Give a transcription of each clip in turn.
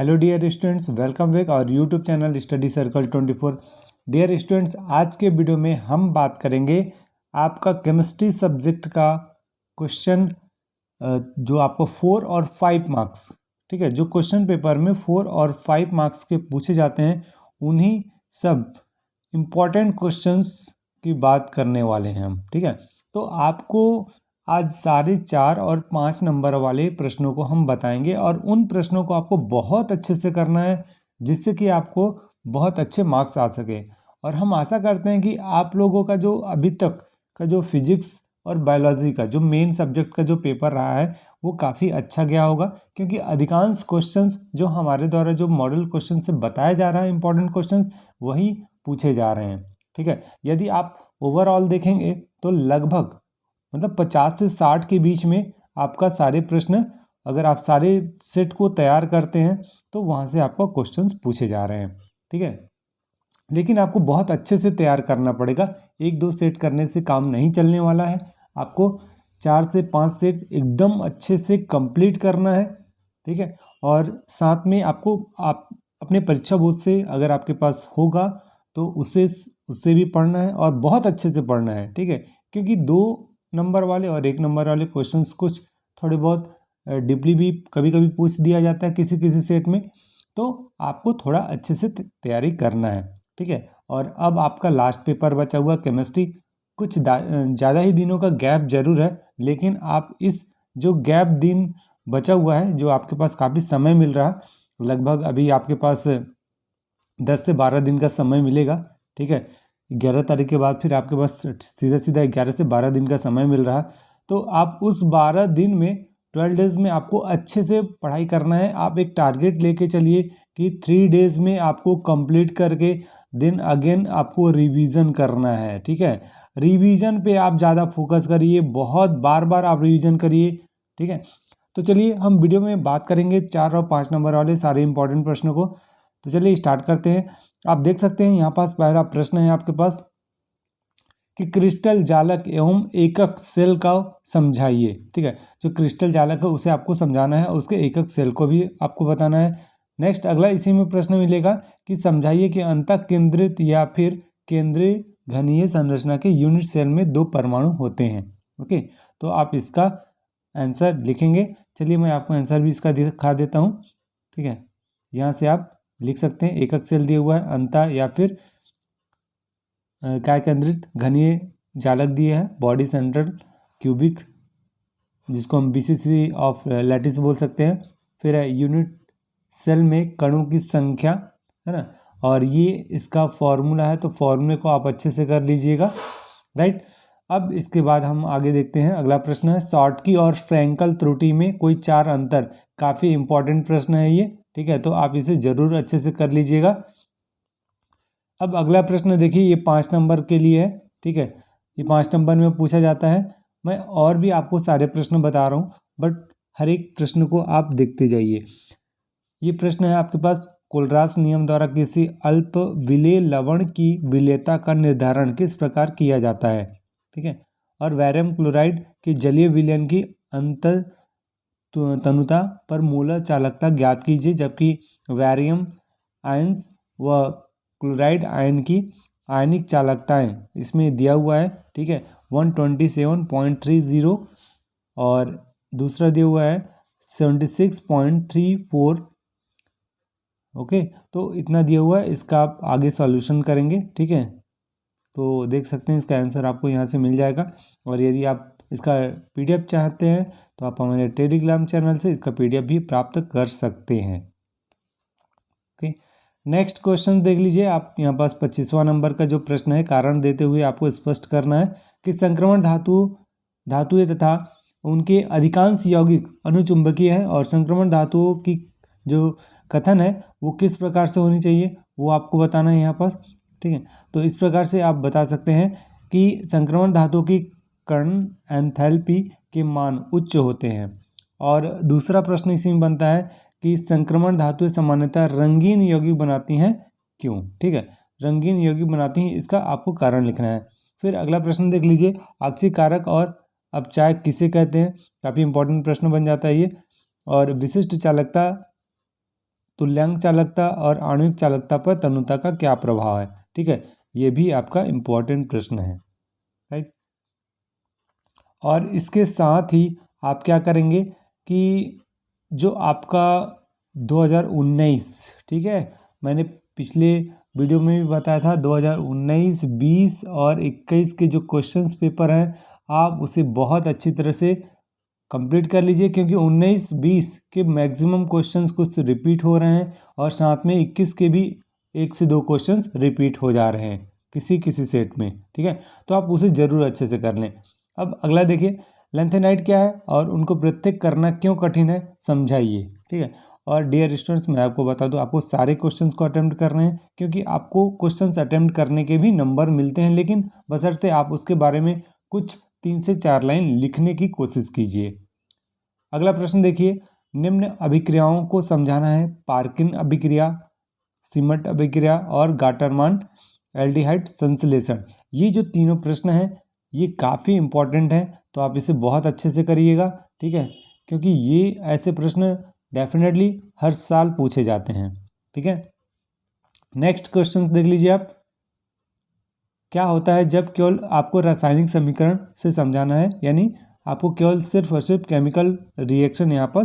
Hello dear students, welcome back और YouTube channel study circle 24। Dear students, आज के video में हम बात करेंगे आपका केमिस्ट्री सब्जेक्ट का क्वेश्चन जो आपको 4 और 5 मार्क्स, ठीक है, जो क्वेश्चन पेपर में 4 और 5 मार्क्स के पूछे जाते हैं, उन्हीं सब इम्पॉर्टेंट क्वेश्चंस की बात करने वाले हैं हम। ठीक है, तो आपको आज सारे 4 और 5 नंबर वाले प्रश्नों को हम बताएंगे और उन प्रश्नों को आपको बहुत अच्छे से करना है जिससे कि आपको बहुत अच्छे मार्क्स आ सके। और हम आशा करते हैं कि आप लोगों का जो अभी तक का जो फिजिक्स और बायोलॉजी का जो मेन सब्जेक्ट का जो पेपर रहा है वो काफ़ी अच्छा गया होगा, क्योंकि अधिकांश क्वेश्चंस जो हमारे द्वारा जो मॉडल क्वेश्चन से बताया जा रहा है, इंपॉर्टेंट क्वेश्चंस वही पूछे जा रहे हैं। ठीक है, यदि आप ओवरऑल देखेंगे तो लगभग 50 से 60 के बीच में आपका सारे प्रश्न, अगर आप सारे सेट को तैयार करते हैं तो वहाँ से आपको क्वेश्चंस पूछे जा रहे हैं। ठीक है, लेकिन आपको बहुत अच्छे से तैयार करना पड़ेगा। 1-2 सेट करने से काम नहीं चलने वाला है, आपको 4 से 5 सेट एकदम अच्छे से कंप्लीट करना है। ठीक है, और साथ में आपको आप अपने परीक्षा बोर्ड से अगर आपके पास होगा तो उससे भी पढ़ना है और बहुत अच्छे से पढ़ना है। ठीक है, क्योंकि 2 नंबर वाले और 1 नंबर वाले क्वेश्चंस कुछ थोड़े बहुत डीपली भी कभी कभी पूछ दिया जाता है किसी किसी सेट में, तो आपको थोड़ा अच्छे से तैयारी करना है। ठीक है, और अब आपका लास्ट पेपर बचा हुआ केमिस्ट्री, कुछ ज़्यादा ही दिनों का गैप जरूर है, लेकिन आप इस जो गैप दिन बचा हुआ है, जो आपके पास काफ़ी समय मिल रहा है, लगभग अभी आपके पास 10 से 12 दिन का समय मिलेगा। ठीक है, 11 तारीख के बाद फिर आपके पास सीधा सीधा 11 से 12 दिन का समय मिल रहा है, तो आप उस 12 दिन में 12 डेज़ में आपको अच्छे से पढ़ाई करना है। आप एक टारगेट लेके चलिए कि 3 डेज़ में आपको कंप्लीट करके दिन अगेन आपको रिवीजन करना है। ठीक है, रिवीजन पे आप ज़्यादा फोकस करिए, बहुत बार बार आप रिवीजन करिए। ठीक है, तो चलिए हम वीडियो में बात करेंगे 4 और 5 नंबर वाले सारे इंपॉर्टेंट प्रश्नों को। तो चलिए स्टार्ट करते हैं। आप देख सकते हैं यहाँ पास पहला प्रश्न है आपके पास कि क्रिस्टल जालक एवं एकक सेल का समझाइए। ठीक है, जो क्रिस्टल जालक है उसे आपको समझाना है, उसके एकक सेल को भी आपको बताना है। नेक्स्ट अगला इसी में प्रश्न मिलेगा कि समझाइए कि अंतः केंद्रित या फिर केंद्रीय घनीय संरचना के यूनिट सेल में 2 परमाणु होते हैं। ओके, तो आप इसका आंसर लिखेंगे। चलिए मैं आपको आंसर भी इसका दिखा देता हूँ। ठीक है, यहाँ से आप लिख सकते हैं, एकक सेल दिया हुआ है, अंतः या फिर काय केंद्रित घनीय जालक दिए हैं, बॉडी सेंट्रल क्यूबिक, जिसको हम बीसीसी ऑफ लैटिस बोल सकते हैं। फिर है यूनिट सेल में कणों की संख्या, है ना, और ये इसका फॉर्मूला है, तो फॉर्मूले को आप अच्छे से कर लीजिएगा। राइट, अब इसके बाद हम आगे देखते हैं। अगला प्रश्न है शॉर्टकी और फ्रैंकल त्रुटि में कोई 4 अंतर। काफ़ी इंपॉर्टेंट प्रश्न है ये। ठीक है, तो आप इसे ज़रूर अच्छे से कर लीजिएगा। अब अगला प्रश्न देखिए, ये 5 नंबर के लिए है। ठीक है, ये 5 नंबर में पूछा जाता है। मैं और भी आपको सारे प्रश्न बता रहा हूँ, बट हर एक प्रश्न को आप देखते जाइए। ये प्रश्न है आपके पास, कोलरास नियम द्वारा किसी अल्प विलेय लवण की विलेयता का निर्धारण किस प्रकार किया जाता है। ठीक है, और बैरियम क्लोराइड के जलीय विलयन की अंतर तनुता पर मोलर चालकता ज्ञात कीजिए, जबकि बैरियम आयंस व क्लोराइड आयन की आयनिक चालकताएं इसमें दिया हुआ है। ठीक है, 127.30 और दूसरा दिया हुआ है 76.34। ओके, तो इतना दिया हुआ है, इसका आप आगे सॉल्यूशन करेंगे। ठीक है, तो देख सकते हैं इसका आंसर आपको यहाँ से मिल जाएगा। और यदि आप इसका पीडीएफ चाहते हैं तो आप हमारे टेलीग्राम चैनल से इसका पीडीएफ भी प्राप्त कर सकते हैं। ओके, नेक्स्ट क्वेश्चन देख लीजिए आप। यहाँ पास 25वां नंबर का जो प्रश्न है, कारण देते हुए आपको स्पष्ट करना है कि संक्रमण धातुएं तथा उनके अधिकांश यौगिक अनुचुंबकीय हैं, और संक्रमण धातुओं की जो कथन है वो किस प्रकार से होनी चाहिए वो आपको बताना है यहाँ पास। ठीक है, तो इस प्रकार से आप बता सकते हैं कि संक्रमण धातुओं की कर्ण एंथैल्पी के मान उच्च होते हैं। और दूसरा प्रश्न इसी में बनता है कि संक्रमण धातुएं सामान्यतः रंगीन यौगिक बनाती हैं, क्यों। ठीक है, रंगीन यौगिक बनाती हैं, इसका आपको कारण लिखना है। फिर अगला प्रश्न देख लीजिए, आक्सीकारक और अपचायक किसे कहते हैं। काफ़ी इंपॉर्टेंट प्रश्न बन जाता है ये। और विशिष्ट चालकता तुल्यांक चालकता और आणविक चालकता पर तन्यता का क्या प्रभाव है। ठीक है, ये भी आपका इम्पोर्टेंट प्रश्न है, राइट। और इसके साथ ही आप क्या करेंगे कि जो आपका 2019, ठीक है, मैंने पिछले वीडियो में भी बताया था 2019, 20 और 21 के जो क्वेश्चंस पेपर हैं आप उसे बहुत अच्छी तरह से कंप्लीट कर लीजिए, क्योंकि 19-20 के मैक्सिमम क्वेश्चंस कुछ रिपीट हो रहे हैं और साथ में 21 के भी 1 से 2 क्वेश्चंस रिपीट हो जा रहे हैं किसी किसी सेट में। ठीक है, तो आप उसे ज़रूर अच्छे से कर लें। अब अगला देखिए, लेंथेनाइट क्या है और उनको प्रत्येक करना क्यों कठिन है, समझाइए। ठीक है, और डियर स्टूडेंट्स, मैं आपको बता दूं, आपको सारे क्वेश्चंस को अटेम्प्ट करने हैं, क्योंकि आपको क्वेश्चंस अटेम्प्ट करने के भी नंबर मिलते हैं, लेकिन बशर्ते आप उसके बारे में कुछ 3 से 4 लाइन लिखने की कोशिश कीजिए। अगला प्रश्न देखिए, निम्न अभिक्रियाओं को समझाना है। पार्किन अभिक्रिया, सिमट अभिक्रिया और गाटरमान एल्डिहाइड संश्लेषण। ये जो तीनों प्रश्न हैं ये काफ़ी इंपॉर्टेंट हैं, तो आप इसे बहुत अच्छे से करिएगा। ठीक है, क्योंकि ये ऐसे प्रश्न डेफिनेटली हर साल पूछे जाते हैं। ठीक है, नेक्स्ट क्वेश्चन देख लीजिए आप। क्या होता है जब केवल आपको रासायनिक समीकरण से समझाना है, यानी आपको केवल सिर्फ और सिर्फ केमिकल रिएक्शन यहाँ पर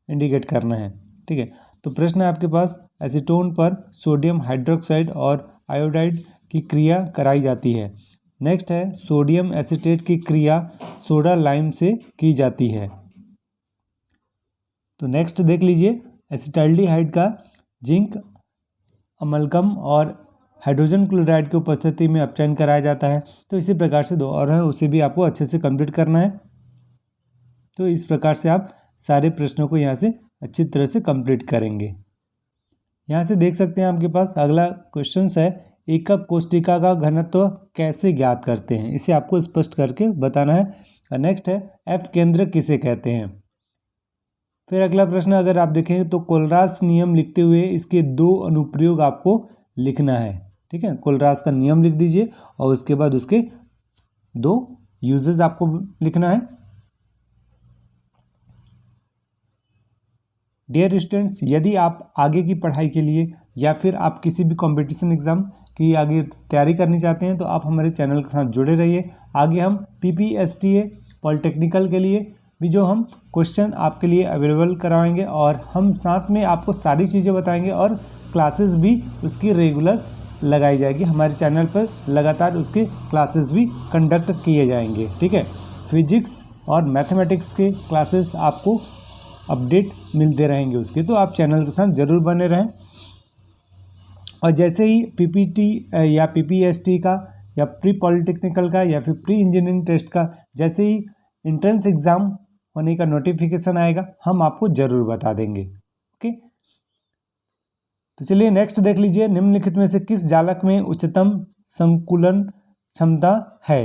इंडिकेट करना है। ठीक है, तो प्रश्न है आपके पास, एसीटोन पर सोडियम हाइड्रोक्साइड और आयोडाइड की क्रिया कराई जाती है। नेक्स्ट है, सोडियम एसीटेट की क्रिया सोडा लाइम से की जाती है। तो नेक्स्ट देख लीजिए, एसिटाल्डिहाइड का जिंक अमलगम और हाइड्रोजन क्लोराइड की उपस्थिति में अपचयन कराया जाता है। तो इसी प्रकार से 2 और हैं, उसे भी आपको अच्छे से कंप्लीट करना है। तो इस प्रकार से आप सारे प्रश्नों को यहाँ से अच्छी तरह से कंप्लीट करेंगे। यहाँ से देख सकते हैं आपके पास अगला क्वेश्चन है, एकक कोष्टिका का घनत्व कैसे ज्ञात करते हैं, इसे आपको स्पष्ट करके बताना है। नेक्स्ट है, एफ केंद्र किसे कहते हैं। फिर अगला प्रश्न अगर आप देखें तो कोलरास नियम लिखते हुए इसके 2 अनुप्रयोग आपको लिखना है। ठीक है, कोलरास का नियम लिख दीजिए और उसके बाद उसके 2 यूजेस आपको लिखना है। डियर स्टूडेंट्स, यदि आप आगे की पढ़ाई के लिए या फिर आप किसी भी कंपटीशन एग्जाम की आगे तैयारी करनी चाहते हैं तो आप हमारे चैनल के साथ जुड़े रहिए। आगे हम PPSTA पॉलिटेक्निकल के लिए भी जो हम क्वेश्चन आपके लिए अवेलेबल कराएंगे और हम साथ में आपको सारी चीज़ें बताएंगे और क्लासेस भी उसकी रेगुलर लगाई जाएगी। हमारे चैनल पर लगातार उसके क्लासेस भी कंडक्ट किए जाएंगे। ठीक है, फिजिक्स और मैथमेटिक्स के क्लासेस आपको अपडेट मिलते रहेंगे उसके, तो आप चैनल के साथ ज़रूर बने रहें। और जैसे ही PPT या PPST का या प्री पॉलिटेक्निकल का या फिर प्री इंजीनियरिंग टेस्ट का जैसे ही एंट्रेंस एग्ज़ाम होने का नोटिफिकेशन आएगा हम आपको ज़रूर बता देंगे। ओके, तो चलिए नेक्स्ट देख लीजिए, निम्नलिखित में से किस जालक में उच्चतम संकुलन क्षमता है।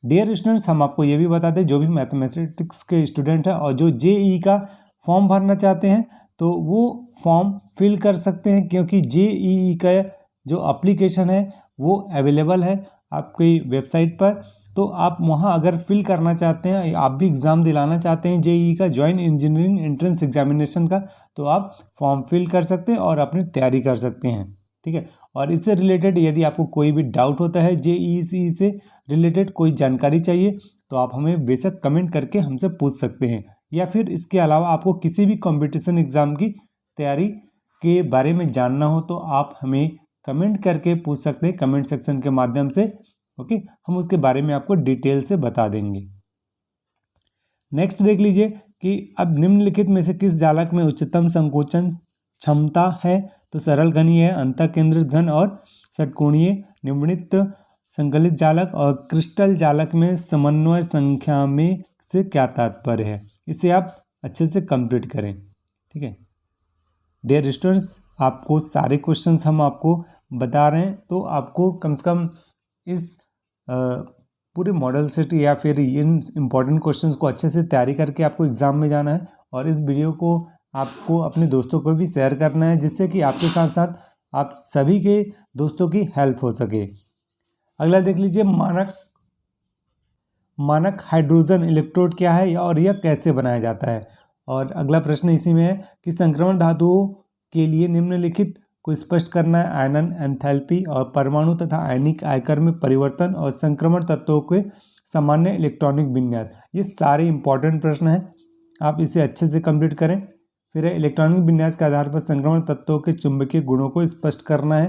डियर स्टूडेंट्स, हम आपको ये भी बता दें, जो भी मैथमेटिक्स के स्टूडेंट हैं और जो JEE का फॉर्म भरना चाहते हैं तो वो फॉर्म फिल कर सकते हैं, क्योंकि JEE का जो एप्लीकेशन है वो अवेलेबल है आपकी वेबसाइट पर। तो आप वहाँ अगर फिल करना चाहते हैं, आप भी एग्ज़ाम दिलाना चाहते हैं JEE का, ज्वाइंट इंजीनियरिंग एंट्रेंस एग्जामिनेशन का, तो आप फॉर्म फिल कर सकते हैं और अपनी तैयारी कर सकते हैं। ठीक है, और इससे रिलेटेड यदि आपको कोई भी डाउट होता है, JEE से रिलेटेड कोई जानकारी चाहिए, तो आप हमें बेशक कमेंट करके हमसे पूछ सकते हैं, या फिर इसके अलावा आपको किसी भी कंपटीशन एग्ज़ाम की तैयारी के बारे में जानना हो तो आप हमें कमेंट करके पूछ सकते हैं कमेंट सेक्शन के माध्यम से। ओके, हम उसके बारे में आपको डिटेल से बता देंगे। नेक्स्ट देख लीजिए कि अब निम्नलिखित में से किस जालक में उच्चतम संकोचन क्षमता है। तो सरल घनीय है, अंतःकेंद्रित घन और षटकोणीय निम्नलिखित संकलित जालक और क्रिस्टल जालक में समन्वय संख्या में से क्या तात्पर्य है, इसे आप अच्छे से कंप्लीट करें। ठीक है, डियर स्टूडेंट्स, आपको सारे क्वेश्चंस हम आपको बता रहे हैं, तो आपको कम से कम इस पूरे मॉडल सेट या फिर इन इम्पॉर्टेंट क्वेश्चंस को अच्छे से तैयारी करके आपको एग्ज़ाम में जाना है, और इस वीडियो को आपको अपने दोस्तों को भी शेयर करना है, जिससे कि आपके साथ साथ आप सभी के दोस्तों की हेल्प हो सके। अगला देख लीजिए, मानक हाइड्रोजन इलेक्ट्रोड क्या है और यह कैसे बनाया जाता है। और अगला प्रश्न इसी में है कि संक्रमण धातुओं के लिए निम्नलिखित को स्पष्ट करना है। आयनन एंथैल्पी और परमाणु तथा आयनिक आयकर में परिवर्तन और संक्रमण तत्वों के सामान्य इलेक्ट्रॉनिक विन्यास। ये सारे इंपॉर्टेंट प्रश्न हैं, आप इसे अच्छे से कंप्लीट करें। फिर है इलेक्ट्रॉनिक विन्यास के आधार पर संक्रमण तत्वों के चुंबकीय गुणों को स्पष्ट करना है।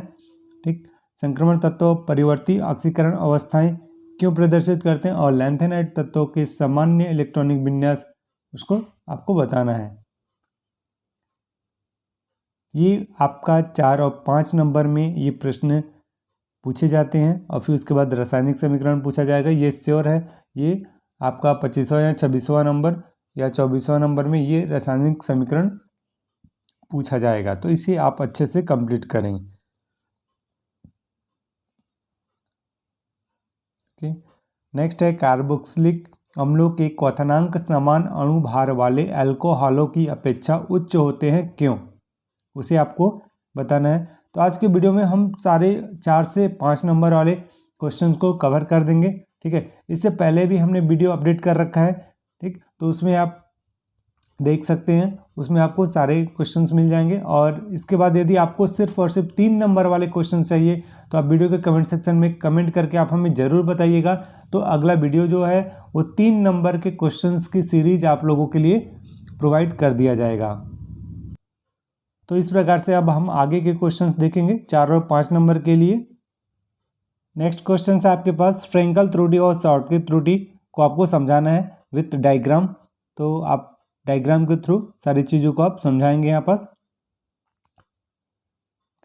ठीक, संक्रमण तत्व परिवर्ती ऑक्सीकरण अवस्थाएं क्यों प्रदर्शित करते हैं और लैंथेनाइट तत्वों के सामान्य इलेक्ट्रॉनिक विन्यास उसको आपको बताना है। ये आपका 4 और 5 नंबर में ये प्रश्न पूछे जाते हैं और फिर उसके बाद रासायनिक समीकरण पूछा जाएगा। ये श्योर है, ये आपका 25वां या 26वां नंबर या 24वां नंबर में ये रासायनिक समीकरण पूछा जाएगा, तो इसे आप अच्छे से कंप्लीट करें। ओके, नेक्स्ट है कार्बोक्सिलिक अम्लों के क्वथनांक समान अणु भार वाले अल्कोहलों की अपेक्षा उच्च होते हैं, क्यों? उसे आपको बताना है। तो आज के वीडियो में हम सारे 4 से 5 नंबर वाले क्वेश्चंस को कवर कर देंगे। ठीक है, इससे पहले भी हमने वीडियो अपडेट कर रखा है। ठीक, तो उसमें आप देख सकते हैं, उसमें आपको सारे क्वेश्चंस मिल जाएंगे। और इसके बाद यदि आपको सिर्फ और सिर्फ 3 नंबर वाले क्वेश्चन चाहिए तो आप वीडियो के कमेंट सेक्शन में कमेंट करके आप हमें ज़रूर बताइएगा। तो अगला वीडियो जो है वो 3 नंबर के क्वेश्चंस की सीरीज आप लोगों के लिए प्रोवाइड कर दिया जाएगा। तो इस प्रकार से अब हम आगे के क्वेश्चंस देखेंगे 4 और 5 नंबर के लिए। नेक्स्ट क्वेश्चन है आपके पास फ्रेंकल त्रुटि और शॉर्टकी त्रुटि को आपको समझाना है विथ डायग्राम। तो आप डायग्राम के थ्रू सारी चीज़ों को आप समझाएंगे यहाँ पास।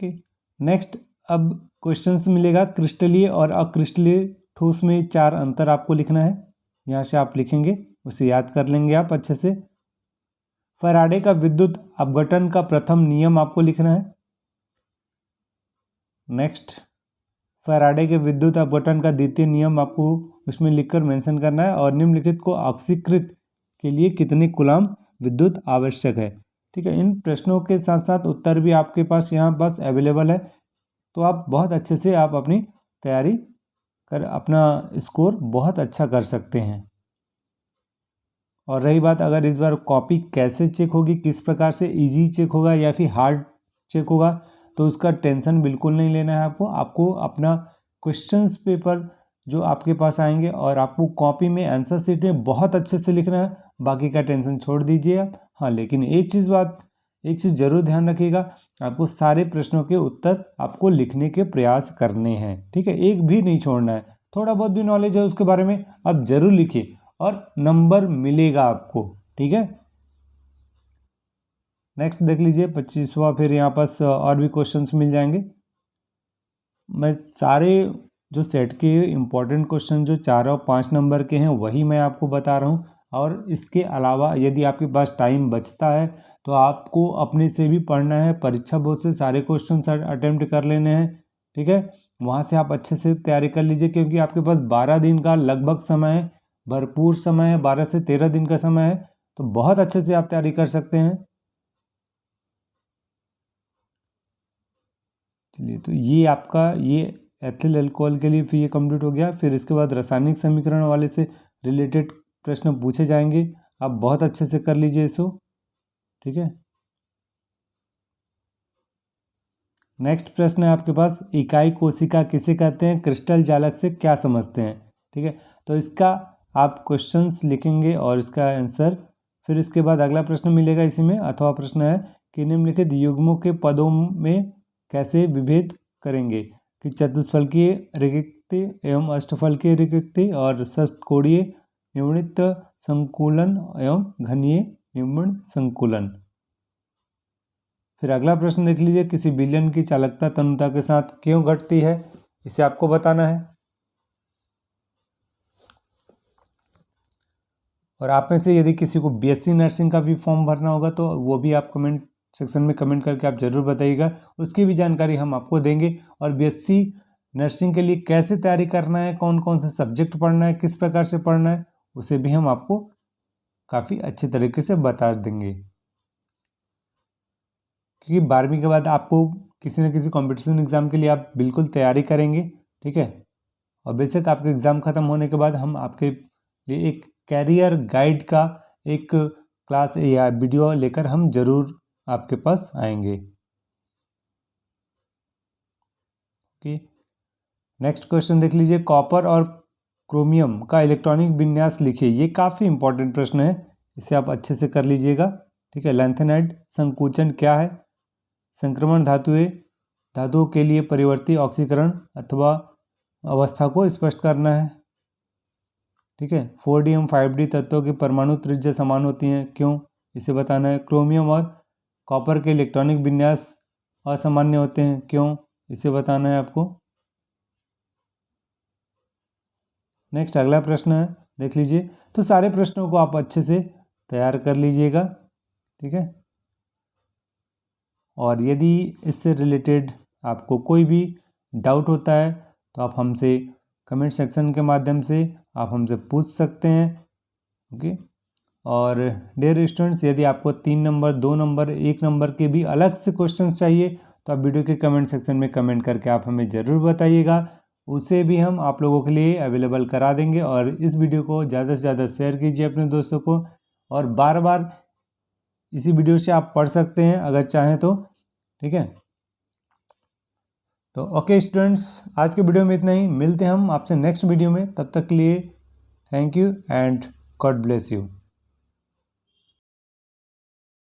ओके, नेक्स्ट अब क्वेश्चंस मिलेगा क्रिस्टलीय और अक्रिस्टलीय ठोस में 4 अंतर आपको लिखना है। यहाँ से आप लिखेंगे, उसे याद कर लेंगे आप अच्छे से। फैराडे का विद्युत अपघटन का प्रथम नियम आपको लिखना है। नेक्स्ट, फैराडे के विद्युत अपघटन का द्वितीय नियम आपको उसमें लिखकर मेंशन करना है और निम्नलिखित को ऑक्सीकृत के लिए कितने कूलाम विद्युत आवश्यक है। ठीक है, इन प्रश्नों के साथ साथ उत्तर भी आपके पास यहाँ पास अवेलेबल है, तो आप बहुत अच्छे से आप अपनी तैयारी कर अपना स्कोर बहुत अच्छा कर सकते हैं। और रही बात अगर इस बार कॉपी कैसे चेक होगी, किस प्रकार से इजी चेक होगा या फिर हार्ड चेक होगा, तो उसका टेंशन बिल्कुल नहीं लेना है आपको। आपको अपना क्वेश्चंस पेपर जो आपके पास आएंगे और आपको कॉपी में आंसर शीट में बहुत अच्छे से लिखना है, बाकी का टेंशन छोड़ दीजिए आप। हाँ, लेकिन एक चीज़ ज़रूर ध्यान रखिएगा, आपको सारे प्रश्नों के उत्तर आपको लिखने के प्रयास करने हैं। ठीक है, एक भी नहीं छोड़ना है। थोड़ा बहुत भी नॉलेज है उसके बारे में आप ज़रूर लिखिए और नंबर मिलेगा आपको। ठीक है, नेक्स्ट देख लीजिए 25वां। फिर यहाँ पास और भी क्वेश्चंस मिल जाएंगे। मैं सारे जो सेट के इम्पोर्टेंट क्वेश्चन जो 4 और 5 नंबर के हैं वही मैं आपको बता रहा हूँ। और इसके अलावा यदि आपके पास टाइम बचता है तो आपको अपने से भी पढ़ना है, परीक्षा बोर्ड से सारे क्वेश्चन अटेम्प्ट कर लेने हैं। ठीक है, वहाँ से आप अच्छे से तैयारी कर लीजिए, क्योंकि आपके पास 12 दिन का लगभग समय है, भरपूर समय है, 12 से 13 दिन का समय है, तो बहुत अच्छे से आप तैयारी कर सकते हैं। चलिए, तो ये आपका ये एथिल अल्कोहल के लिए फिर ये कंप्लीट हो गया। फिर इसके बाद रासायनिक समीकरण वाले से रिलेटेड प्रश्न पूछे जाएंगे, आप बहुत अच्छे से कर लीजिए इसको। ठीक है, नेक्स्ट प्रश्न है आपके पास इकाई कोशिका किसे कहते हैं, क्रिस्टल जालक से क्या समझते हैं। ठीक है, तो इसका आप क्वेश्चंस लिखेंगे और इसका आंसर। फिर इसके बाद अगला प्रश्न मिलेगा इसी में, अथवा प्रश्न है कि निम्नलिखित युग्मों के पदों में कैसे विभेद करेंगे कि चतुष्फलकीय रिक्ति एवं अष्टफलकीय रिक्ति और षष्ठकोणीय निम्नलिखित संकुलन एवं घनीय निम्न संकुलन। फिर अगला प्रश्न देख लीजिए, किसी विलयन की चालकता तन्यता के साथ क्यों घटती है, इसे आपको बताना है। और आप में से यदि किसी को बीएससी नर्सिंग का भी फॉर्म भरना होगा तो वो भी आप कमेंट सेक्शन में कमेंट करके आप ज़रूर बताइएगा, उसकी भी जानकारी हम आपको देंगे। और बीएससी नर्सिंग के लिए कैसे तैयारी करना है, कौन कौन से सब्जेक्ट पढ़ना है, किस प्रकार से पढ़ना है, उसे भी हम आपको काफ़ी अच्छे तरीके से बता देंगे। क्योंकि 12वीं के बाद आपको किसी न किसी कंपटीशन एग्ज़ाम के लिए आप बिल्कुल तैयारी करेंगे। ठीक है, और बेशक आपके एग्ज़ाम ख़त्म होने के बाद हम आपके लिए एक कैरियर गाइड का एक क्लास या वीडियो लेकर हम ज़रूर आपके पास आएंगे। ओके, नेक्स्ट क्वेश्चन देख लीजिए, कॉपर और क्रोमियम का इलेक्ट्रॉनिक विन्यास लिखिए। ये काफ़ी इंपॉर्टेंट प्रश्न है, इसे आप अच्छे से कर लीजिएगा। ठीक है, लैंथेनाइड संकुचन क्या है? संक्रमण धातुओं के लिए परिवर्ती ऑक्सीकरण अथवा अवस्था को स्पष्ट करना है। ठीक है, 4D एवं 5D तत्वों की परमाणु त्रिज्या समान होती हैं, क्यों? इसे बताना है। क्रोमियम और कॉपर के इलेक्ट्रॉनिक विन्यास असामान्य होते हैं, क्यों? इसे बताना है आपको। नेक्स्ट अगला प्रश्न है, देख लीजिए। तो सारे प्रश्नों को आप अच्छे से तैयार कर लीजिएगा। ठीक है, और यदि इससे रिलेटेड आपको कोई भी डाउट होता है तो आप हमसे कमेंट सेक्शन के माध्यम से आप हमसे पूछ सकते हैं। ओके, और डियर स्टूडेंट्स, यदि आपको 3 नंबर, 2 नंबर, 1 नंबर के भी अलग से क्वेश्चंस चाहिए तो आप वीडियो के कमेंट सेक्शन में कमेंट करके आप हमें ज़रूर बताइएगा, उसे भी हम आप लोगों के लिए अवेलेबल करा देंगे। और इस वीडियो को ज़्यादा से ज़्यादा शेयर कीजिए अपने दोस्तों को, और बार बार इसी वीडियो से आप पढ़ सकते हैं अगर चाहें तो। ठीक है, तो ओके स्टूडेंट्स, आज के वीडियो में इतना ही। मिलते हैं हम आपसे नेक्स्ट वीडियो में, तब तक के लिए thank you and God bless you.